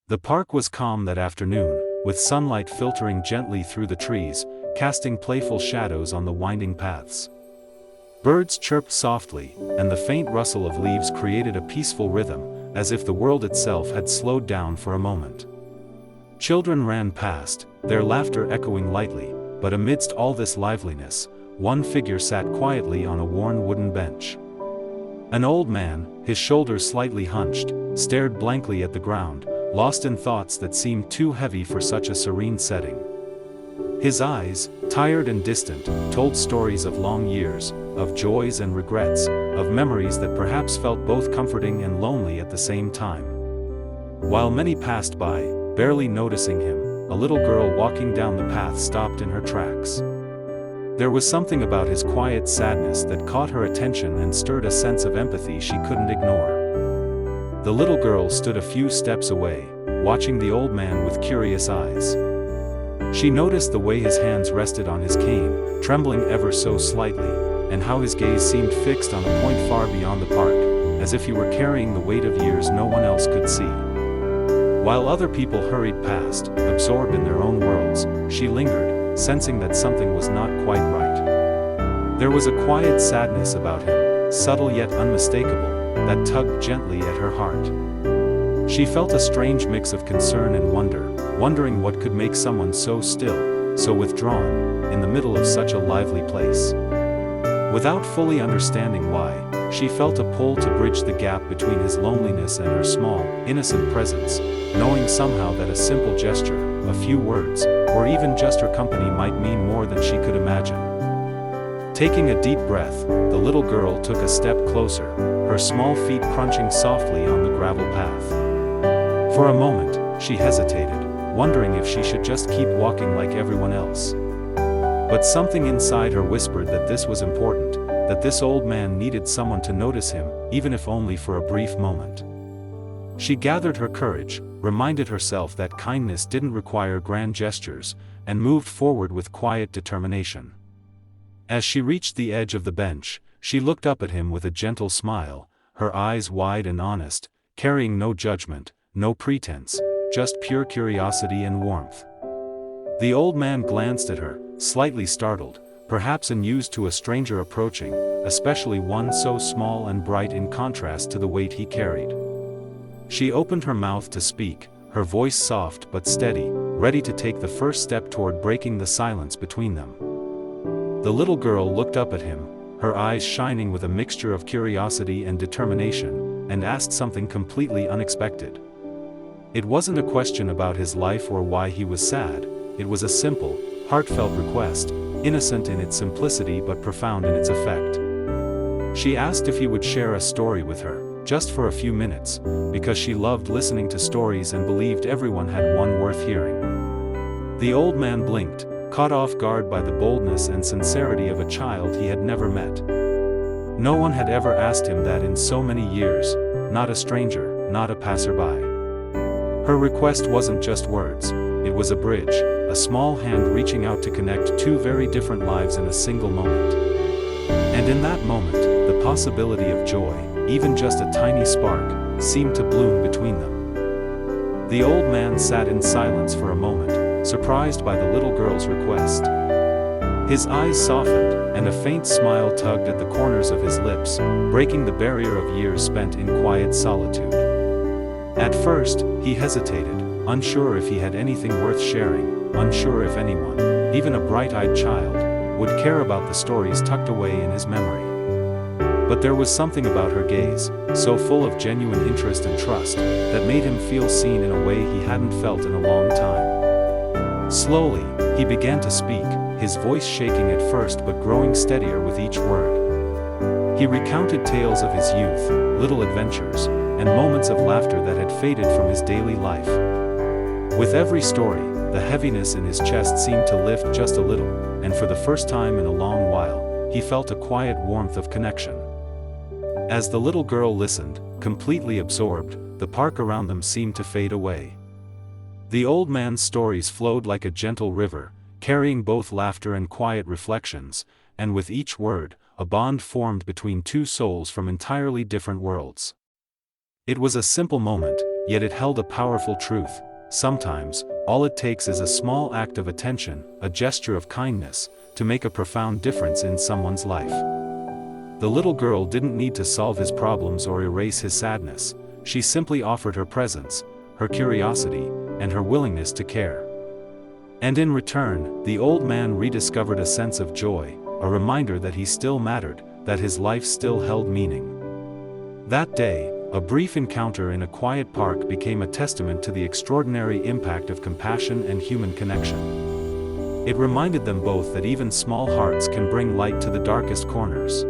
The park was calm that afternoon, with sunlight filtering gently through the trees, casting playful shadows on the winding paths. Birds chirped softly, and the faint rustle of leaves created a peaceful rhythm, as if the world itself had slowed down for a moment. Children ran past, their laughter echoing lightly, but amidst all this liveliness, one figure sat quietly on a worn wooden bench. An old man, his shoulders slightly hunched, stared blankly at the ground, lost in thoughts that seemed too heavy for such a serene setting. His eyes, tired and distant, told stories of long years, of joys and regrets, of memories that perhaps felt both comforting and lonely at the same time. While many passed by, barely noticing him, a little girl walking down the path stopped in her tracks. There was something about his quiet sadness that caught her attention and stirred a sense of empathy she couldn't ignore. The little girl stood a few steps away, watching the old man with curious eyes. She noticed the way his hands rested on his cane, trembling ever so slightly, and how his gaze seemed fixed on a point far beyond the park, as if he were carrying the weight of years no one else could see. While other people hurried past, absorbed in their own worlds, she lingered, sensing that something was not quite right. There was a quiet sadness about him, subtle yet unmistakable, that tugged gently at her heart. She felt a strange mix of concern and wonder, wondering what could make someone so still, so withdrawn, in the middle of such a lively place. Without fully understanding why, she felt a pull to bridge the gap between his loneliness and her small, innocent presence, knowing somehow that a simple gesture, a few words, or even just her company might mean more than she could imagine. Taking a deep breath, the little girl took a step closer, her small feet crunching softly on the gravel path. For a moment, she hesitated, wondering if she should just keep walking like everyone else. But something inside her whispered that this was important, that this old man needed someone to notice him, even if only for a brief moment. She gathered her courage, reminded herself that kindness didn't require grand gestures, and moved forward with quiet determination. As she reached the edge of the bench, she looked up at him with a gentle smile, her eyes wide and honest, carrying no judgment, no pretense, just pure curiosity and warmth. The old man glanced at her, slightly startled, perhaps unused to a stranger approaching, especially one so small and bright in contrast to the weight he carried. She opened her mouth to speak, her voice soft but steady, ready to take the first step toward breaking the silence between them. The little girl looked up at him, her eyes shining with a mixture of curiosity and determination, and asked something completely unexpected. It wasn't a question about his life or why he was sad, it was a simple, heartfelt request, innocent in its simplicity but profound in its effect. She asked if he would share a story with her, just for a few minutes, because she loved listening to stories and believed everyone had one worth hearing. The old man blinked, caught off guard by the boldness and sincerity of a child he had never met. No one had ever asked him that in so many years, not a stranger, not a passerby. Her request wasn't just words, it was a bridge, a small hand reaching out to connect two very different lives in a single moment. And in that moment, the possibility of joy, even just a tiny spark, seemed to bloom between them. The old man sat in silence for a moment, surprised by the little girl's request. His eyes softened, and a faint smile tugged at the corners of his lips, breaking the barrier of years spent in quiet solitude. At first, he hesitated, unsure if he had anything worth sharing, unsure if anyone, even a bright-eyed child, would care about the stories tucked away in his memory. But there was something about her gaze, so full of genuine interest and trust, that made him feel seen in a way he hadn't felt in a long time. Slowly, he began to speak, his voice shaking at first but growing steadier with each word. He recounted tales of his youth, little adventures, and moments of laughter that had faded from his daily life. With every story, the heaviness in his chest seemed to lift just a little, and for the first time in a long while, he felt a quiet warmth of connection. As the little girl listened, completely absorbed, the park around them seemed to fade away. The old man's stories flowed like a gentle river, carrying both laughter and quiet reflections, and with each word, a bond formed between two souls from entirely different worlds. It was a simple moment, yet it held a powerful truth. Sometimes, all it takes is a small act of attention, a gesture of kindness, to make a profound difference in someone's life. The little girl didn't need to solve his problems or erase his sadness. She simply offered her presence, her curiosity, and her willingness to care. And in return, the old man rediscovered a sense of joy, a reminder that he still mattered, that his life still held meaning. That day, a brief encounter in a quiet park became a testament to the extraordinary impact of compassion and human connection. It reminded them both that even small hearts can bring light to the darkest corners.